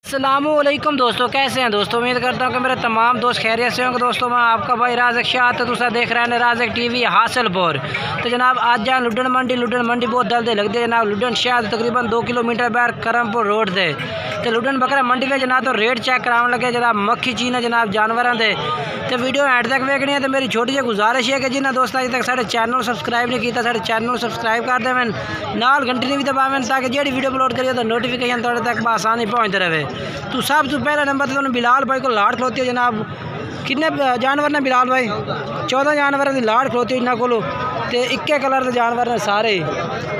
अस्सलामुअलैकुम दोस्तों, कैसे हैं दोस्तों। उम्मीद करता हूँ कि मेरे तमाम दोस्त खैरियत से होंगे। दोस्तों मैं आपका भाई राज़िक शाह तो दूसरा देख रहे हैं राज़िक टीवी हासिलपुर। तो जनाब आज जाए लुडन मंडी बहुत दलदे लगती है जनाब। लुडन शहर तकरीबन 2 किलोमीटर बाहर करमपुर रोड से तो लुडन बकरा मंडी में जनाब तो रेट चेक कराने लगे जनाब। मक्खी चीना जनाब जानवरों के तो वीडियो एंड तक वेखनी है। तो मेरी छोटी जी गुजारिश है कि जिन्हें दोस्तों अभी तक साढ़े चैनल सब्सक्राइब नहीं किया साढ़े चैनल सब्सक्राइब कर देवें, नाल घंटी नहीं भी दबावें ताकि जी वीडियो अपलोड करिए तो नोटिफिकेशन थोड़े तक आसानी पहुँचते रहे। तो सब तो पहला नंबर तो बिलाल भाई को लाड़ खलोती है जनाब। कितने जानवर ने बिलाल भाई? 14 जानवर की लाड़ खलोती है इन्होंने को। तो इक्के कलर के जानवर ने सारे।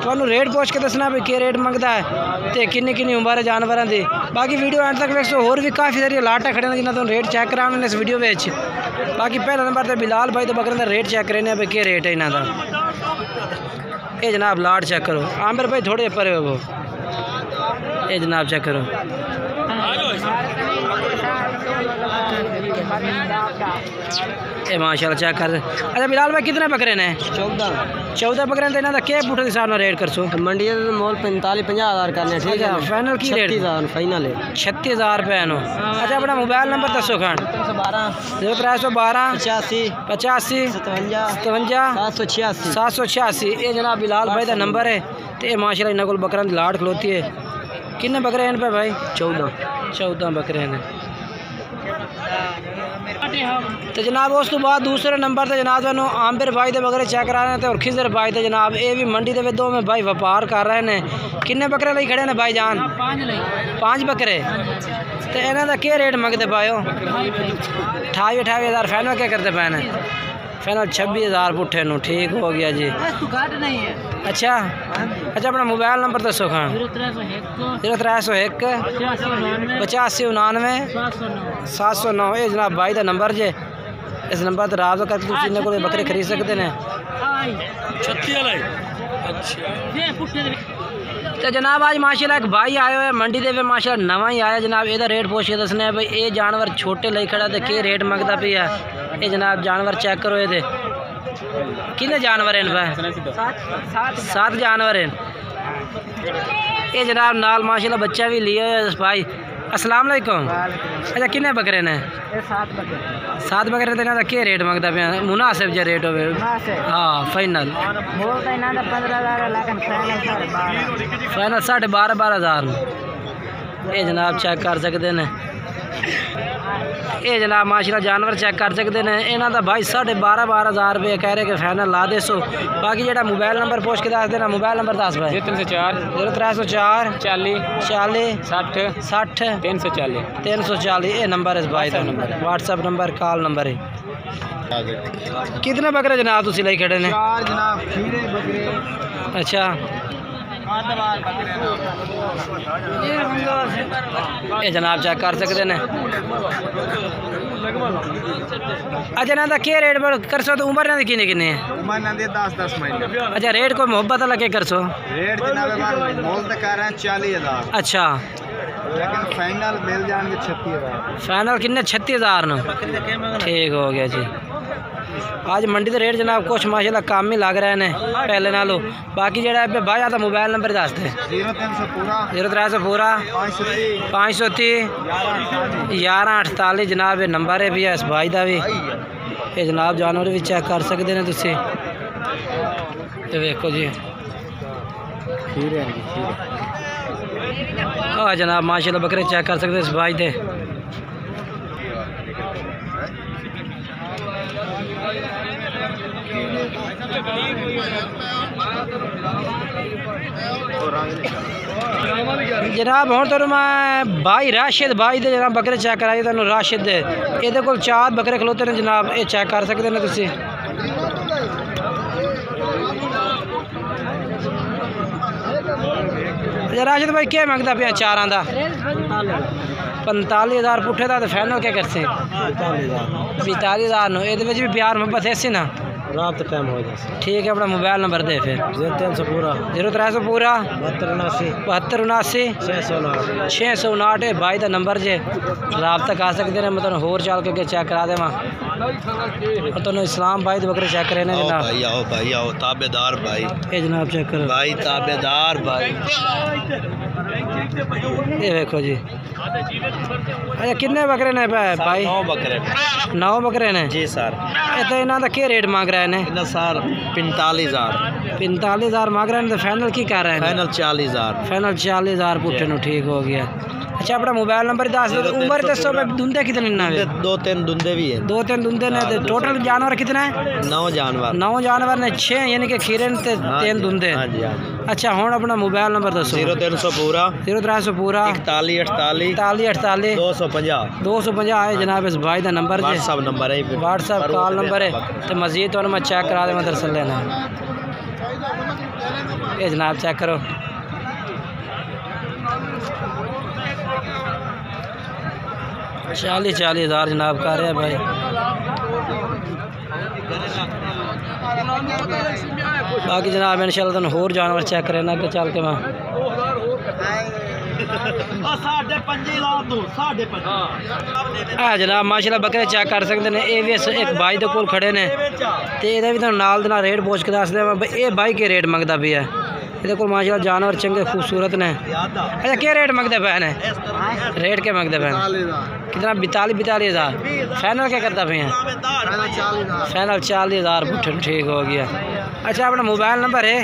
तो रेट पूछ के दसना भी क्या रेट मंगता है तो किन्नी उम्र है जानवरों की। बाकी वीडियो एंड तक वेख होर भी काफ़ी सारी लाटा खड़े हैं जिन्होंने रेट चेक कराने इस वीडियो में। बाकी पहला नंबर तो बिलाल भाई तो बकरे का रेट चेक करने भाई क्या रेट है इन्हों का। ये जनाब लाड़ चेक करो। आमिर भाई थोड़े पर वो ये जनाब चेक करो। ये माशाल्लाह चेक कर। अच्छा बिलाल भाई कितने बकरे ने? 14 बकरे तो इन्हों क्या पुट के हिसाब से रेट कर सो? मंडी मोल 45-50 हज़ार करने। ठीक है फाइनल की रेट? फाइनल है 36,000 रुपये नो। अच्छा अपना मोबाइल नंबर दसो खान। 0312 85 57 786। ये जनाब बिलाल भाई का नंबर है। तो ये माशाल्लाह इन्होंने को बकरा लाड़ खलोती है। कितने बकरे हैं इन पे भाई? 14 बकरे हैं। तो जनाब उस तो बाद दूसरे नंबर से जनाब मैं आमिर भाई के बकरे चेक करा रहे थे और खिजर भाई थे जनाब। ये भी मंडी के दो में भाई व्यापार कर रहे हैं। किन्ने बकरे लिए खड़े हैं भाई जान? 5 बकरे। तो इन्हों का क्या रेट मंगते पाए हो? 28,000 फाइनल क्या करते पे? फाइनल 26,000 पुट्ठे नो। ठीक हो गया जी। अच्छा अपना मोबाइल नंबर दसो खान। 0301 8599 709। ये जनाब भाई का नंबर जे। इस नंबर पर राब करके तुम इन्होंने को बकरे खरीद सकते हैं। तो जनाब आज माशाल्लाह एक भाई आए हुए मंडी दे माशाल्लाह नवा ही आया जनाब। ਇਹਦਾ रेट पूछ के दसने भाई ये जानवर छोटे ले खड़ा तो क्या रेट मंगता पे है। ये जनाब जानवर चेक करो। ये कितने जानवर हैं भाई? 7 जानवर हैं। ये जनाब नाल माशाल्लाह बच्चा भी लिए भाई। अस्सलाम वालेकुम। अच्छा कितने बकरे ने? 7 बकरे तो इन्हों का क्या रेट मंगता पे? मुनासिब जो रेट हो। हाँ फाइनल फाइनल 12,500 ये जनाब चेक कर सकते हैं। ये जनाब माशाल्लाह जानवर चेक कर सकते हैं। इन्हों का भाई 12,500 रुपये कह रहे कि फाइनल ला दे सो। बाकी जो मोबाइल नंबर पूछ के दस देना। मोबाइल नंबर दस भाई? 0304 40 60 340। ये नंबर है भाई का व्हाट्सअप नंबर कॉल नंबर है। कितने बकरे जनाब तुम ले खड़े ने? 4 जनाब। अच्छा ये जनाब चेक कर सकते हैं। अच्छा इन्हों का क्या रेट कर सो? तो उम्र इन्होंने किन्ने है? 10 महीने। अच्छा रेट कोई मोहब्बत लगे कर सो? रेट मोल तो कर रहे हैं 40,000। अच्छा लेकिन फाइनल मिल जाएंगे 36,000। फाइनल किन्ने? 36,000 नो। ठीक हो गया जी। आज मंडी के रेट जनाब कुछ माशाल्लाह कम ही लग रहे हैं पहले नालों। बाकी जो भाई आता मोबाइल नंबर दस दे। 0300 पूरा 530 1148 जनाब ये नंबर है भी है इस भाई का भी। ये जनाब जानवर भी चेक कर सकते हैं तुम। ये देखो जी हाँ जनाब माशाल्लाह बकरे चेक कर सकते इस भाई थे। जनाब हूँ तो मैं भाई राशिद भाई दे जनाब बकरे चेक कराई तेन राशिद दे। ये 4 बकरे खलोते हैं जनाब। ये चेक कर सकते हैं तुम। राशिद भाई क्या मंगता पे 4 का? 45,000 पुट्ठे का। तो फाइनल क्या करते? 45,000 ये भी प्यार मोहब्बत है ना? रात टाइम हो जाए। ठीक है अपना मोबाइल नंबर दे फिर। 0300 पूरा 7279 659 भाई का नंबर जे रबता कर सकते हैं। मतलब होर चल के चेक करा देव। तो इस्लाम भाई तो बकरे चेक करे ना जनाब। भाई आओ ताबेदार भाई। ये जनाब चेक करो भाई ताबेदार भाई। ये देखो जी। अच्छा कितने बकरे ने भाई? 9 बकरे। 9 बकरे ने जी सर। तो इन्हों का क्या रेट मांग रहे हैं? इन्हें सर 45,000। 45,000 मांग रहे हैं। तो फाइनल की कर रहे हैं? फाइनल 40,000। फाइनल 40,000 पुट्ठे नु ठीक हो गया। अच्छा अपना मोबाइल नंबर दस दो। उम्र दसो दुंदे कितने ना? 2-3 दुंदे भी हैं। 2-3 दुंदे ने। टोटल जानवर कितने हैं? 9 जानवर। 9 जानवर ने 6 यानी कि खीरे ने 3 दुंदे। हाँ जी। अच्छा हुण अपना मोबाइल नंबर दसो। 0300 पूरा 0300 पूरा 4148 4148 250 250 है जनाब इस भाई का नंबर। व्हाट्सएप नंबर है। व्हाट्सएप कॉल नंबर है। तो मजीद तो मैं चेक करा दे मदरसा लेना। ये जनाब चेक करो। चालीस 40,000 जनाब कर रहे हैं भाई। बाकी जनाब इंशाल्लाह तुम होर जानवर चेक करें ना कि चल के मैं जनाब माशाल्लाह बकरे चेक कर सकते हैं। ये भी एक भाई के कोल खड़े ने तो ये भी नाल दे नाल रेट पूछ के दस दें। ये भाई के रेट मंगता भी है। ये को माशाल्लाह जानवर चंगे खूबसूरत ने। अच्छा क्या रेट मंगते पे ने? रेट क्या मंगते पे? कितना? 42,000। फाइनल क्या करता पे हैं? फाइनल 40,000 पुट्ठे ठीक हो गया। अच्छा अपना मोबाइल नंबर है?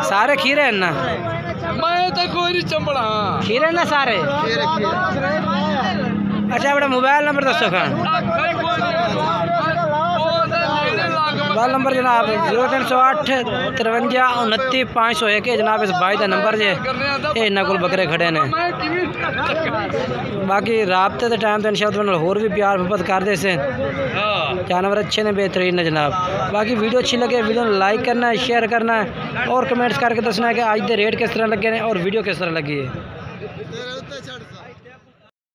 सारे खीरे हैं ना? मैं तो कोई नहीं चंबड़ा खीरे ना सारे। अच्छा अपना मोबाइल नंबर दसो खान। मोबाइल नंबर जनाब 0308 53 29 501 जनाब इस भाई का नंबर जे। ये इन्होंने को बकरे खड़े ने। बाकी राबते के टाइम तो इंशाल्लाह होर भी प्यार मोहब्बत करते से। जानवर अच्छे ने बेहतरीन है जनाब। बाकी वीडियो अच्छी लगे वीडियो लाइक करना है शेयर करना है और कमेंट्स करके दसना है कि आज के रेट किस तरह लगे हैं और वीडियो किस तरह लगी है।